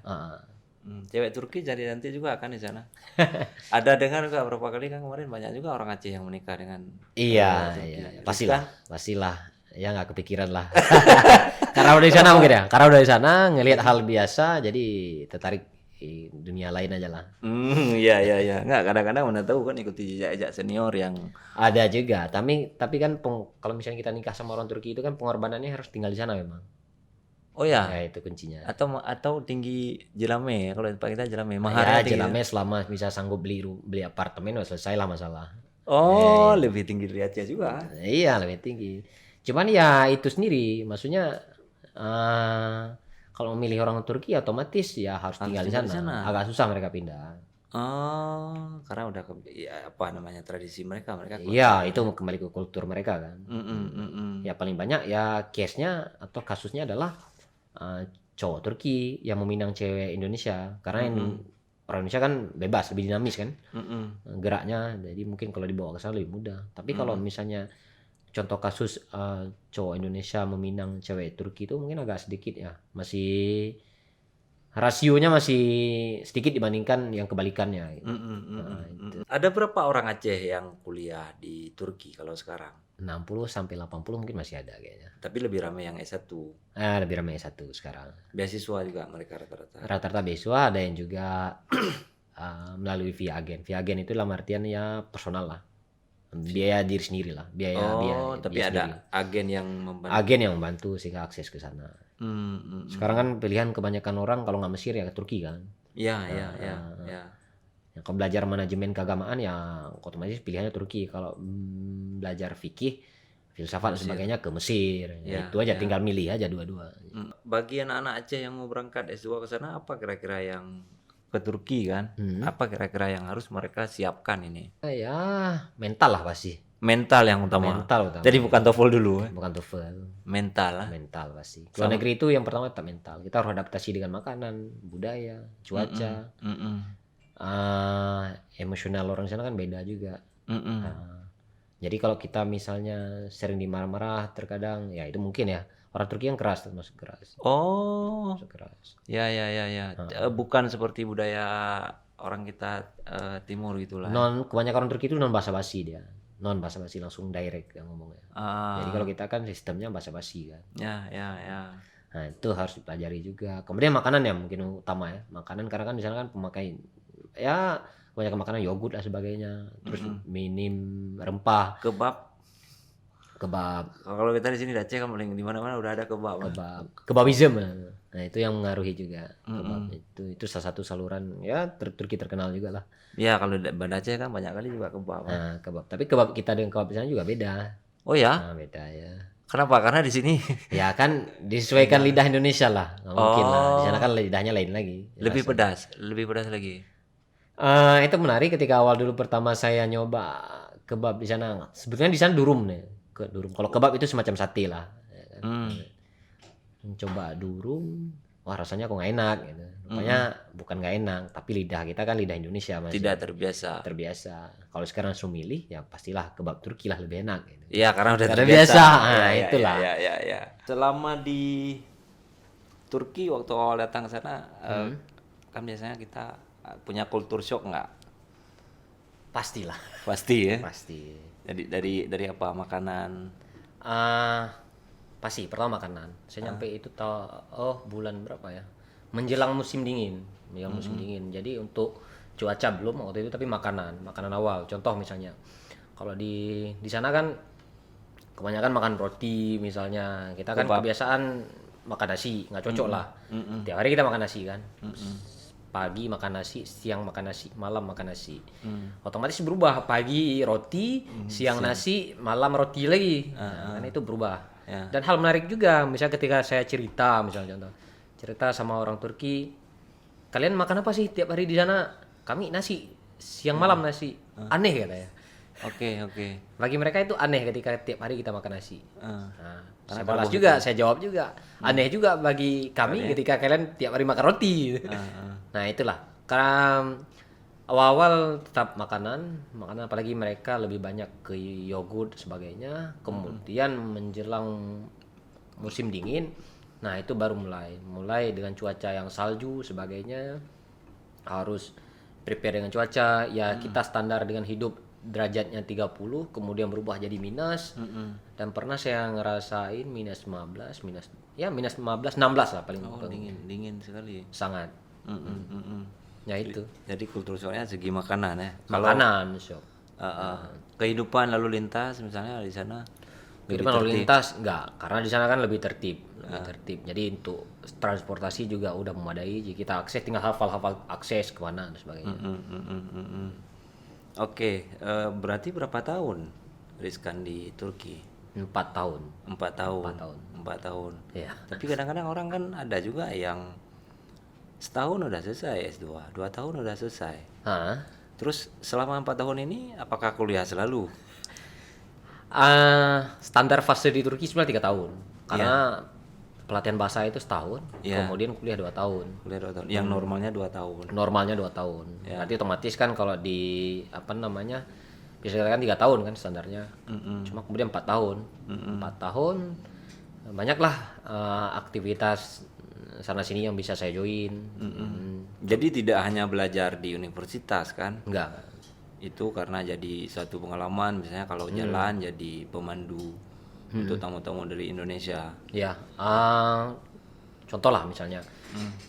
S1: Cewek Turki jadi nanti juga akan di sana. Ada dengar juga berapa kali kan kemarin banyak juga orang Aceh yang menikah dengan.
S2: Iya. Pastilah. Ya nggak kepikiran lah. Karena udah di sana mungkin ya. Karena udah di sana ngelihat hal biasa jadi tertarik dunia lain aja lah.
S1: Iya. Nggak kadang-kadang mana tahu kan ikuti jejak senior yang
S2: ada juga. Tapi kan kalau misalnya kita nikah sama orang Turki itu kan pengorbanannya harus tinggal di sana memang.
S1: Oh ya.
S2: Ya itu kuncinya.
S1: Atau tinggi jelame kalau tempat kita jelame
S2: maharnya ya, jelame selama bisa sanggup beli apartemen udah selesai lah masalah.
S1: Oh, lebih tinggi dari Aceh juga.
S2: Iya, lebih tinggi. Cuman ya itu sendiri, maksudnya kalau memilih orang Turki otomatis ya harus tinggal di sana. Agak susah mereka pindah.
S1: Oh, karena udah apa namanya tradisi mereka.
S2: Iya, itu kembali ke kultur mereka kan. Ya paling banyak ya case-nya atau kasusnya adalah cowok Turki yang meminang cewek Indonesia karena orang Indonesia kan bebas, lebih dinamis kan geraknya, jadi mungkin kalau dibawa ke sana lebih mudah. Tapi kalau misalnya contoh kasus cowok Indonesia meminang cewek Turki itu mungkin agak sedikit ya, masih rasionya masih sedikit dibandingkan yang kebalikannya. Gitu.
S1: Ada berapa orang Aceh yang kuliah di Turki kalau sekarang?
S2: 60 sampai 80 mungkin masih ada kayaknya.
S1: Tapi lebih ramai yang S1.
S2: Lebih ramai S1 sekarang.
S1: Beasiswa juga mereka rata-rata.
S2: Rata-rata beasiswa, ada yang juga melalui via agen. Via agen itu dalam artian ya personal lah. Biaya diri sendiri lah, biaya
S1: tapi ada
S2: sendiri.
S1: Agen yang
S2: membantu sehingga akses ke sana. Sekarang kan pilihan kebanyakan orang kalau nggak Mesir ya ke Turki kan.
S1: Iya.
S2: Kalau belajar manajemen keagamaan ya otomatis pilihannya Turki. Kalau belajar fikih filsafat dan sebagainya ke Mesir.
S1: Ya,
S2: Itu aja,
S1: ya.
S2: tinggal milih aja dua-dua.
S1: Bagi anak-anak Aceh yang mau berangkat S2 ke sana, apa kira-kira yang ke Turki kan? Apa kira-kira yang harus mereka siapkan ini?
S2: Ya mental lah pasti.
S1: Mental yang utama.
S2: Mental utama.
S1: Jadi bukan TOEFL dulu.
S2: Bukan TOEFL.
S1: Mental lah.
S2: Mental pasti. Luar negeri itu yang pertama tetap mental. Kita harus adaptasi dengan makanan, budaya, cuaca. Emosional orang sana kan beda juga. Jadi kalau kita misalnya sering dimarah-marah terkadang, ya itu mungkin ya. Orang Turki yang keras, termasuk keras.
S1: Oh,
S2: Termasuk keras.
S1: ya. Bukan seperti budaya orang kita timur gitulah.
S2: Kebanyakan orang Turki itu non basa-basi dia. Non basa-basi, langsung direct yang ngomongnya. Jadi kalau kita kan sistemnya basa-basi kan.
S1: Ya.
S2: Nah itu harus dipelajari juga. Kemudian makanan ya mungkin utama ya. Makanan karena kan di sana kan pemakai ya kebanyakan makanan yogurt dan sebagainya. Terus minim rempah,
S1: Kebab.
S2: kebab,
S1: Kalau kita di sini di Aceh kan paling di mana-mana udah ada kebab.
S2: kebabism. Nah itu yang mengaruhi juga. Kebab itu salah satu saluran ya Turki terkenal juga lah.
S1: Ya kalau di Banda Aceh kan banyak kali juga kebab.
S2: Nah kebab. Tapi kebab kita dengan kebab di sana juga beda.
S1: Oh ya?
S2: Nah beda ya.
S1: Kenapa? Karena di sini
S2: Ya kan disesuaikan lidah Indonesia lah. Nggak mungkin lah. Di sana kan lidahnya lain lagi.
S1: lebih pedas lagi.
S2: Itu menarik ketika awal dulu pertama saya nyoba kebab di sana. Sebetulnya di sana durum nih. Durum. Kalau kebab itu semacam sate lah. Ya kan? Mencoba durum, wah rasanya kok nggak enak gitu. Rupanya bukan nggak enak, tapi lidah kita kan lidah Indonesia masih
S1: Tidak terbiasa.
S2: Kalau sekarang langsung milih, ya pastilah kebab Turki lah lebih enak. Gitu.
S1: Iya karena udah
S2: Karena
S1: terbiasa.
S2: biasa. Nah, itulah.
S1: Ya. Selama di Turki waktu awal datang ke sana, kan biasanya kita punya kultur shock nggak?
S2: Pastilah.
S1: Pasti ya.
S2: Pasti.
S1: Jadi dari apa makanan?
S2: Pasti pertama makanan. Saya nyampe itu bulan berapa ya? Menjelang musim dingin. Jadi untuk cuaca belum waktu itu, tapi makanan awal. Contoh misalnya kalau di sana kan kebanyakan makan roti misalnya. Kita kan kebiasaan makan nasi, nggak cocok lah. Tiap hari kita makan nasi kan. Pagi makan nasi, siang makan nasi, malam makan nasi. Otomatis berubah, pagi roti, siang nasi, malam roti lagi. Kan itu berubah. Dan hal menarik juga, misalnya ketika saya cerita sama orang Turki, kalian makan apa sih tiap hari di sana? Kami nasi, siang malam nasi. Aneh katanya.
S1: Oke.
S2: Bagi mereka itu aneh ketika tiap hari kita makan nasi. Saya
S1: Karena
S2: balas juga, saya jawab juga. Aneh juga bagi kami ketika kalian tiap hari makan roti. Nah itulah, karena awal-awal tetap makanan apalagi mereka lebih banyak ke yogurt sebagainya. Kemudian menjelang musim dingin, nah itu baru mulai dengan cuaca yang salju sebagainya. Harus prepare dengan cuaca, ya kita standar dengan hidup derajatnya 30, kemudian berubah jadi minus. Dan pernah saya ngerasain minus 15, minus 15, 16 lah paling.
S1: Dingin sekali.
S2: Sangat. Ya itu.
S1: Jadi kultur shocknya segi makanan ya.
S2: Makanan shock.
S1: Kehidupan lalu lintas misalnya di sana.
S2: Kehidupan lalu lintas enggak, karena di sana kan lebih tertib. Jadi untuk transportasi juga udah memadai. Jadi kita akses tinggal hafal akses kemana dan sebagainya.
S1: Oke, berarti berapa tahun Rizkan di Turki?
S2: 4 tahun.
S1: 4 tahun.
S2: Iya.
S1: Tapi kadang-kadang orang kan ada juga yang setahun udah selesai S2, 2 tahun udah selesai. Terus selama 4 tahun ini apakah kuliah selalu?
S2: Standar fase di Turki sebenarnya 3 tahun. Karena pelatihan bahasa itu setahun, kemudian kuliah 2 tahun.
S1: Yang normalnya 2 tahun.
S2: Normalnya 2 tahun. Berarti otomatis kan kalau di biasanya kan 3 tahun kan standarnya. Cuma kemudian 4 tahun. 4 tahun banyaklah aktivitas sana sini yang bisa saya join.
S1: Jadi tidak hanya belajar di universitas kan?
S2: Enggak.
S1: Itu karena jadi satu pengalaman, misalnya kalau jalan jadi pemandu untuk tamu-tamu dari Indonesia.
S2: Ya, contoh lah misalnya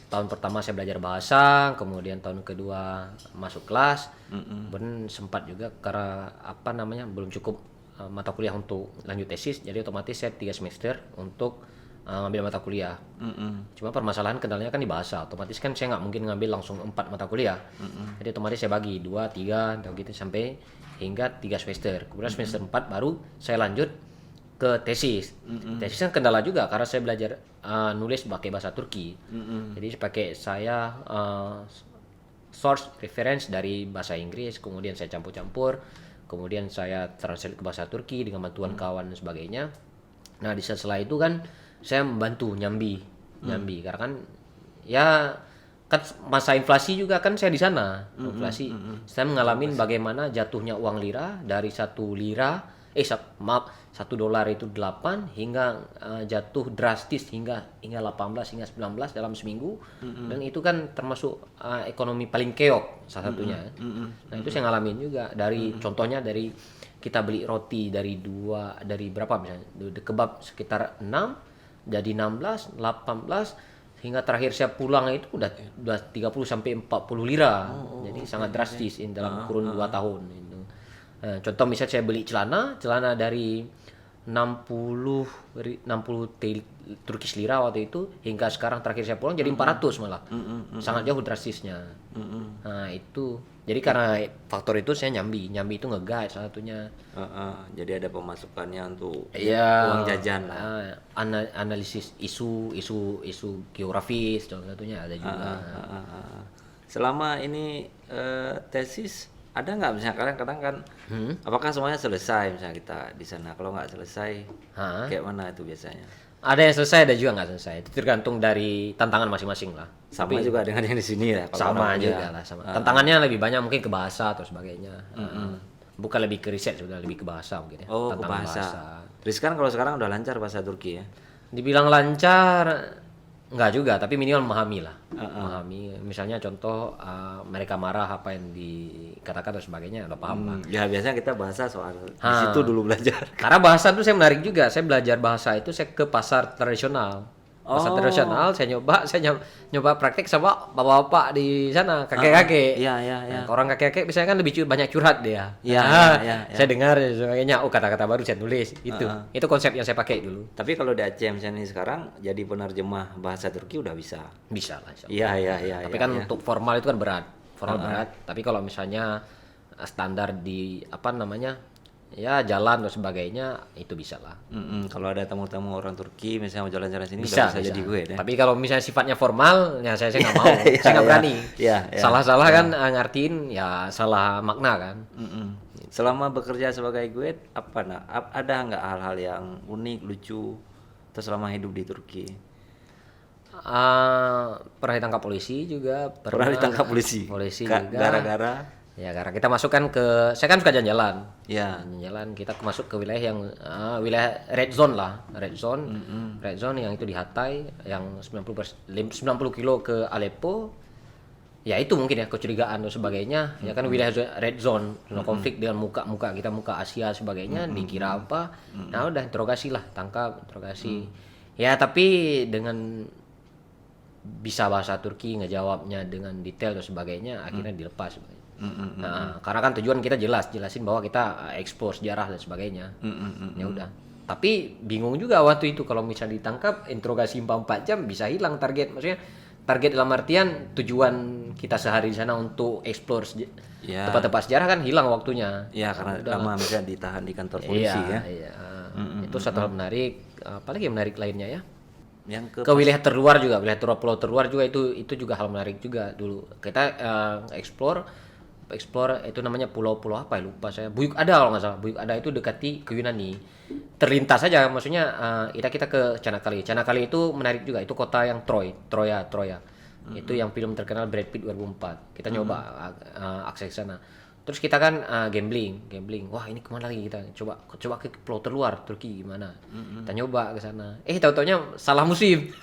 S2: tahun pertama saya belajar bahasa, kemudian tahun kedua masuk kelas, dan sempat juga karena belum cukup mata kuliah untuk lanjut tesis, jadi otomatis saya 3 semester untuk ngambil mata kuliah. Cuma permasalahan kendalanya kan di bahasa, otomatis kan saya nggak mungkin ngambil langsung 4 mata kuliah. Jadi otomatis saya bagi 2, 3 atau gitu sampai hingga 3 semester. Kemudian semester 4 baru saya lanjut ke tesis. Tesis kan kendala juga karena saya belajar nulis pakai bahasa Turki. Jadi saya source reference dari bahasa Inggris, kemudian saya campur-campur, kemudian saya translate ke bahasa Turki dengan bantuan kawan dan sebagainya. Nah, di setelah itu kan saya membantu nyambi karena kan ya kan masa inflasi juga kan saya di sana. Inflasi saya mengalami bagaimana jatuhnya uang lira dari 1 dolar itu 8 hingga jatuh drastis hingga 18 hingga 19 dalam seminggu. Dan itu kan termasuk ekonomi paling keok salah satunya. Nah, itu saya ngalamin juga contohnya dari kita beli roti dari berapa misalnya kebab sekitar 6 jadi 16 18 hingga terakhir saya pulang itu udah 30 sampai 40 lira. Jadi sangat drastis dalam kurun 2 tahun itu. Contoh misalnya saya beli celana dari 60 Turkish lira waktu itu hingga sekarang terakhir saya pulang jadi 400 malah. Sangat jauh drastisnya. Nah, itu. Jadi karena faktor itu saya nyambi itu nge-guide salah satunya.
S1: Jadi ada pemasukannya untuk
S2: Iya,
S1: uang jajan lah.
S2: analisis isu geografis salah satunya ada juga.
S1: Selama ini tesis ada nggak misalnya kadang-kadang kan apakah semuanya selesai misalnya kita di sana, kalau nggak selesai kayak mana itu biasanya?
S2: Ada yang selesai, ada juga nggak selesai. Itu tergantung dari tantangan masing-masing lah.
S1: Sama juga dengan yang di sini ya.
S2: Sama juga lah. Tantangannya lebih banyak mungkin ke bahasa atau sebagainya. Bukan lebih ke riset, sudah lebih ke bahasa mungkin ya.
S1: Oh, ke
S2: Tantangan
S1: bahasa. Rizkan kalau sekarang udah lancar bahasa Turki ya?
S2: Dibilang lancar, nggak juga, tapi minimal memahami lah. Memahami. Misalnya contoh mereka marah apa yang dikatakan atau sebagainya, udah paham lah.
S1: Ya biasanya kita bahasa soal di situ dulu belajar.
S2: Karena bahasa itu saya menarik juga. Saya belajar bahasa itu saya ke pasar tradisional. Pasar tradisional saya nyoba praktek sama bapak-bapak di sana, kakek-kakek.
S1: Iya.
S2: Nah, orang kakek-kakek biasanya kan lebih banyak curhat dia.
S1: Iya.
S2: Saya dengar sebagainya, kata-kata baru saya tulis. Itu konsep yang saya pakai dulu.
S1: Tapi kalau di Aceh misalnya sekarang jadi penerjemah bahasa Turki udah bisa.
S2: Bisa lah. Insya Allah.
S1: Iya.
S2: Tapi kan untuk formal itu kan berat. Berat. Tapi kalau misalnya standar di ya jalan dan sebagainya itu bisa lah.
S1: Kalau ada tamu-tamu orang Turki misalnya mau jalan-jalan sini
S2: Bisa
S1: udah bisa jadi gue deh.
S2: Tapi kalau misalnya sifatnya formal, ya saya nggak mau, saya nggak berani.
S1: Iya.
S2: Salah-salah kan ngartiin ya salah makna kan.
S1: Selama bekerja sebagai gue ada nggak hal-hal yang unik, lucu, atau selama hidup di Turki?
S2: Pernah ditangkap polisi juga.
S1: Pernah ditangkap polisi?
S2: Juga.
S1: Gara-gara?
S2: Ya karena kita masukkan saya kan suka jalan-jalan.
S1: Ya.
S2: Jalan kita masuk ke wilayah yang wilayah red zone lah, red zone yang itu di Hatay, yang 90 kilo ke Aleppo. Ya itu mungkin ya kecurigaan dan sebagainya. Ya kan wilayah red zone, konflik dengan muka kita muka Asia sebagainya, dikira apa. Nah udah tangkap, interogasi. Ya tapi dengan bisa bahasa Turki ngejawabnya dengan detail dan sebagainya, akhirnya dilepas. Nah, karena kan tujuan kita jelasin bahwa kita explore sejarah dan sebagainya. Ya udah. Tapi bingung juga waktu itu kalau misalnya ditangkap interogasi 4 jam bisa hilang target. Maksudnya target dalam artian tujuan kita sehari di sana untuk explore tempat-tempat sejarah kan hilang waktunya.
S1: Ya karena lama misalnya ditahan di kantor polisi ya.
S2: Iya. Itu satu hal menarik. Apalagi yang menarik lainnya ya.
S1: Yang
S2: Ke wilayah terluar juga, pulau terluar juga itu juga hal menarik juga dulu. Kita explore itu namanya pulau-pulau apa ya lupa saya. Buyuk Ada kalau nggak salah. Buyuk Ada itu dekati ke Yunani. Terlintas saja maksudnya kita ke Çanakkale. Çanakkale itu menarik juga. Itu kota yang Troya. Itu yang film terkenal Brad Pitt 2004. Kita nyoba akses ke sana. Terus kita kan gambling. Wah, ini kemana lagi kita? Coba ke pulau terluar Turki gimana? Kita nyoba ke sana. Tahu-taunya salah musim.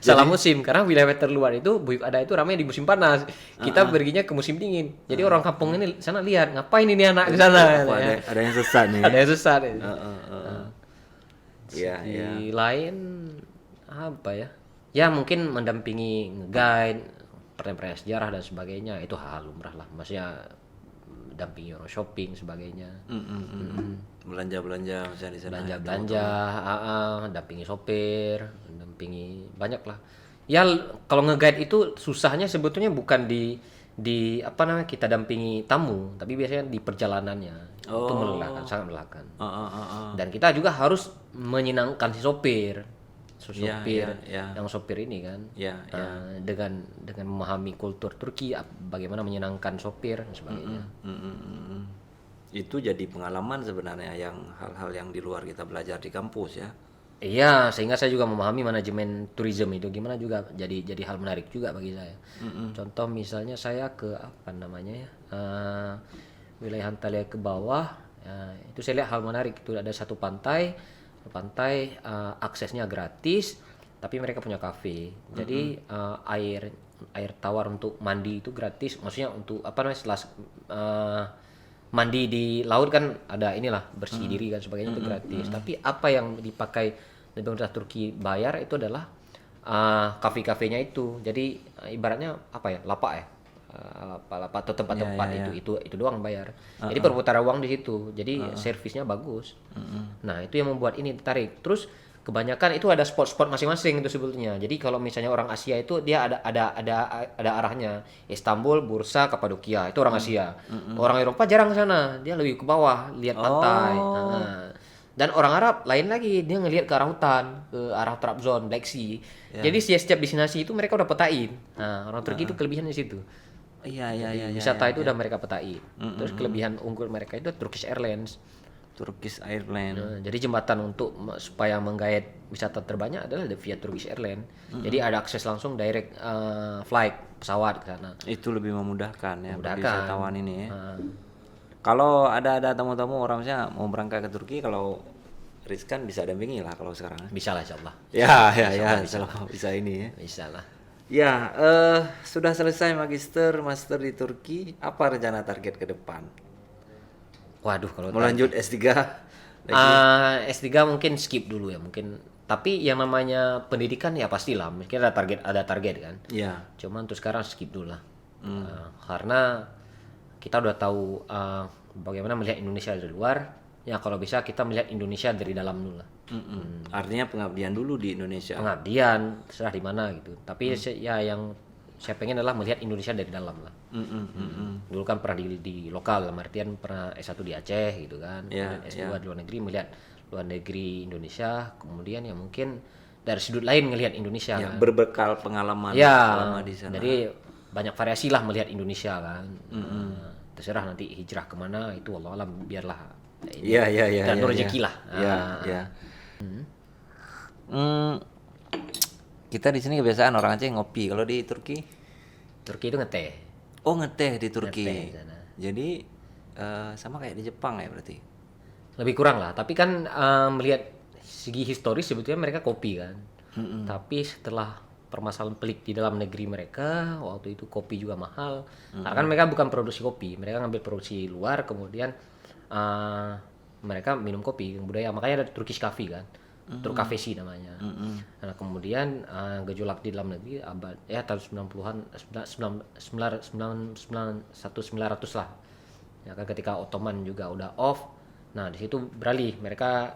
S2: Salah musim karena wilayah terluar itu Buyuk Ada itu ramai di musim panas. Kita perginya ke musim dingin. Jadi orang kampung ini sana lihat, ngapain ini anak ke sana?
S1: Ada yang sesat nih.
S2: Ada yang sesat.
S1: Iya.
S2: Di lain apa ya? Ya mungkin mendampingi nge-guide pertanyaan sejarah dan sebagainya, itu hal lumrah lah. Maksudnya dampingi orang shopping sebagainya.
S1: Belanja misalnya di sana.
S2: Belanja, dampingi sopir, dampingi banyak lah. Ya kalau nge-guide itu susahnya sebetulnya bukan di apa namanya, kita dampingi tamu, tapi biasanya di perjalanannya itu
S1: Oh.
S2: melelahkan, sangat melelahkan.
S1: Heeh.
S2: Dan kita juga harus menyenangkan si sopir,
S1: Ya, ya.
S2: yang sopir ini kan.
S1: Ya,
S2: Dengan memahami kultur Turki, bagaimana menyenangkan sopir dan sebagainya.
S1: Itu jadi pengalaman sebenarnya, yang hal-hal yang di luar kita belajar di kampus ya.
S2: Iya, sehingga saya juga memahami manajemen tourism itu gimana, juga jadi hal menarik juga bagi saya. Contoh misalnya saya ke apa namanya ya, wilayah Antalya ke bawah, itu saya lihat hal menarik itu, ada satu pantai, aksesnya gratis, tapi mereka punya kafe. Jadi air tawar untuk mandi itu gratis, maksudnya untuk apa namanya, setelah mandi di laut kan ada inilah bersih diri kan sebagainya, itu gratis. Tapi apa yang dipakai dari pemerintah Turki bayar itu adalah kafe-kafenya itu. Jadi ibaratnya apa ya, lapak ya, lapak atau tempat-tempat itu doang bayar. Jadi perputaran uang di situ. Jadi servisnya bagus. Nah itu yang membuat ini tertarik. Terus kebanyakan itu ada spot-spot masing-masing itu sebetulnya. Jadi kalau misalnya orang Asia itu dia ada arahnya. Istanbul, Bursa, Kapadokia itu orang Asia. Orang Eropa jarang ke sana, dia lebih ke bawah lihat pantai. Dan orang Arab lain lagi, dia ngelihat ke arah hutan, ke arah Trabzon, Black Sea. Jadi setiap destinasi itu mereka udah petain. Nah, orang Turki itu kelebihan di situ.
S1: Iya.
S2: Wisata itu udah mereka petain. Terus kelebihan unggul mereka itu Turkish Airlines.
S1: Turkish Airlines.
S2: Nah, jadi jembatan untuk supaya menggait wisata terbanyak adalah via Turkish Airlines. Jadi ada akses langsung direct flight pesawat ke sana.
S1: Itu lebih memudahkan ya bagi
S2: Memudahkan.
S1: wisatawan ini ya. Kalau ada tamu-tamu orang misalnya mau berangkat ke Turki, kalau Rizkan bisa dampingi lah kalau sekarang.
S2: Bisa lah insyaallah.
S1: Ya, kalau bisa ini ya.
S2: Bisa lah.
S1: Ya, sudah selesai master di Turki. Apa rencana target ke depan?
S2: Waduh, kalau
S1: Mau lanjut S3?
S2: S3 mungkin skip dulu ya mungkin. Tapi yang namanya pendidikan ya pastilah, mungkin ada target kan.
S1: Iya.
S2: Cuman untuk sekarang skip dulu lah. Karena kita udah tahu bagaimana melihat Indonesia dari luar. Ya kalau bisa kita melihat Indonesia dari dalam dulu lah.
S1: Artinya pengabdian dulu di Indonesia.
S2: Pengabdian serah di mana gitu. Tapi yang saya pengen adalah melihat Indonesia dari dalam lah. Dulu kan pernah di lokal, artian pernah S1 di Aceh gitu kan.
S1: Ya,
S2: Kemudian S2 di luar negeri, melihat luar negeri Indonesia. Kemudian ya mungkin dari sudut lain melihat Indonesia
S1: Ya,
S2: kan.
S1: berbekal pengalaman
S2: Ya,
S1: selama di sana.
S2: jadi banyak variasi lah melihat Indonesia kan. Terserah nanti hijrah kemana itu Allah alam, biarlah.
S1: Iya.
S2: Dan
S1: ya,
S2: rezeki lah.
S1: Iya. Kita di sini kebiasaan orang Aceh ngopi. Kalau di Turki?
S2: Turki itu ngeteh.
S1: Oh, ngeteh di Turki.
S2: Ngeteh di sana.
S1: Jadi sama kayak di Jepang ya berarti.
S2: Lebih kurang lah, tapi kan melihat segi historis sebetulnya mereka kopi kan. Tapi setelah permasalahan pelik di dalam negeri mereka, waktu itu kopi juga mahal. Karena kan mereka bukan produksi kopi, mereka ngambil produksi luar, kemudian mereka minum kopi budaya, makanya ada Turkish Coffee kan. Turkafesi namanya. Nah, kemudian gejolak di dalam negeri abad ya tahun 90-an 1900 lah. Ya kan ketika Ottoman juga udah off. Nah, di situ beralih mereka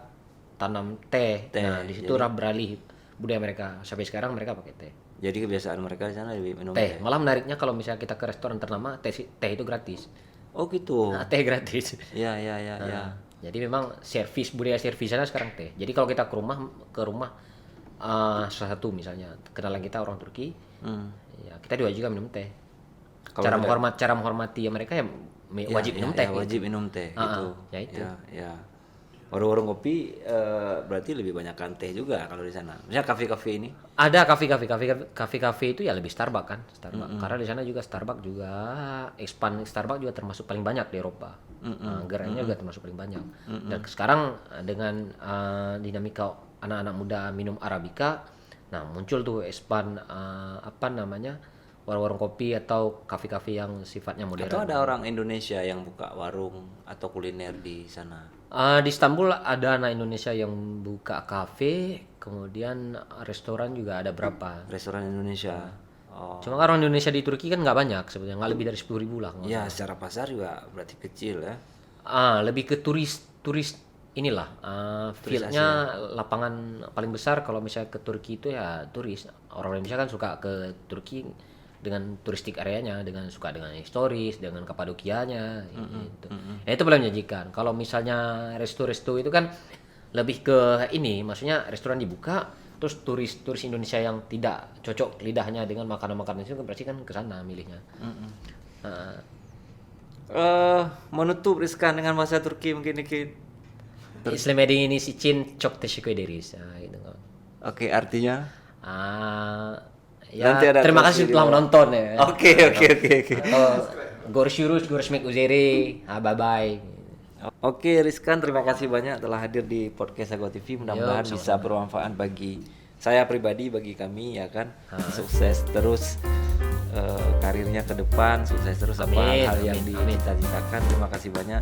S2: tanam teh. Nah, di situ beralih budaya mereka. Sampai sekarang mereka pakai teh.
S1: Jadi kebiasaan mereka di sana lebih minum
S2: Teh. Malah menariknya kalau misalnya kita ke restoran ternama, teh itu gratis.
S1: Oh gitu.
S2: Nah, teh gratis.
S1: Ya.
S2: Jadi memang budaya servis sana sekarang teh. Jadi kalau kita ke rumah salah satu misalnya kenalan kita orang Turki, ya kita juga minum teh. Cara menghormati mereka ya wajib minum teh.
S1: Wajib minum teh gitu.
S2: Ya itu.
S1: Ya. Warung-warung kopi berarti lebih banyak kan teh juga kalau di sana. Misalnya kafe-kafe ini.
S2: Ada kafe itu ya lebih Starbucks kan, Starbucks. Karena di sana juga Starbucks juga Starbucks juga termasuk paling banyak di Eropa. Gerannya juga termasuk paling banyak. Dan sekarang dengan dinamika anak-anak muda minum Arabica, nah muncul tuh warung-warung kopi atau kafe-kafe yang sifatnya modern.
S1: Atau ada orang Indonesia yang buka warung atau kuliner di sana?
S2: Di Istanbul ada anak Indonesia yang buka kafe, kemudian restoran juga ada berapa.
S1: Restoran Indonesia. Oh.
S2: Cuma orang Indonesia di Turki kan nggak banyak sebenarnya, nggak lebih dari 10.000 lah.
S1: Ya, secara pasar juga berarti kecil ya.
S2: Lebih ke turis inilah. Fieldnya lapangan paling besar kalau misalnya ke Turki itu ya turis. Orang Indonesia kan suka ke Turki dengan turistik areanya, dengan suka dengan historis, dengan Kapadokianya gitu. Nah, itu paling menjanjikan. Kalau misalnya resto-resto itu kan lebih ke ini, maksudnya restoran dibuka terus turis Indonesia yang tidak cocok lidahnya dengan makanan-makanan itu kan berarti kan ke sana milihnya. Nah,
S1: Menutup Rizkan dengan bahasa Turki mungkin dikit.
S2: İzlemediğiniz için çok teşekkür ederiz. Nah, gitu.
S1: Oke, artinya?
S2: Ya
S1: Nanti ada
S2: terima kasih
S1: translate
S2: telah
S1: di bawah.
S2: menonton ya.
S1: Oke.
S2: Görüşmek üzere. Bye bye.
S1: Oke, Rizkan, terima kasih banyak telah hadir di podcast Ago TV. Mudah-mudahan
S2: Yo,
S1: bisa bermanfaat bagi saya pribadi, bagi kami ya kan. Sukses terus karirnya ke depan, sukses terus apa
S2: Amin,
S1: hal yang
S2: amin.
S1: dicita-citakan. Terima kasih banyak.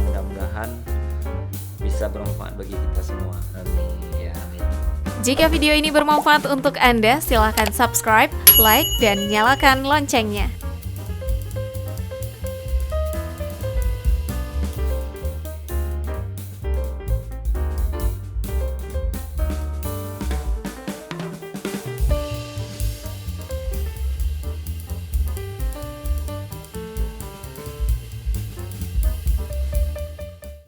S1: Mudah-mudahan bisa bermanfaat bagi kita semua.
S2: Amin. Ya, amin.
S3: Jika video ini bermanfaat untuk Anda, silakan subscribe, like, dan nyalakan loncengnya.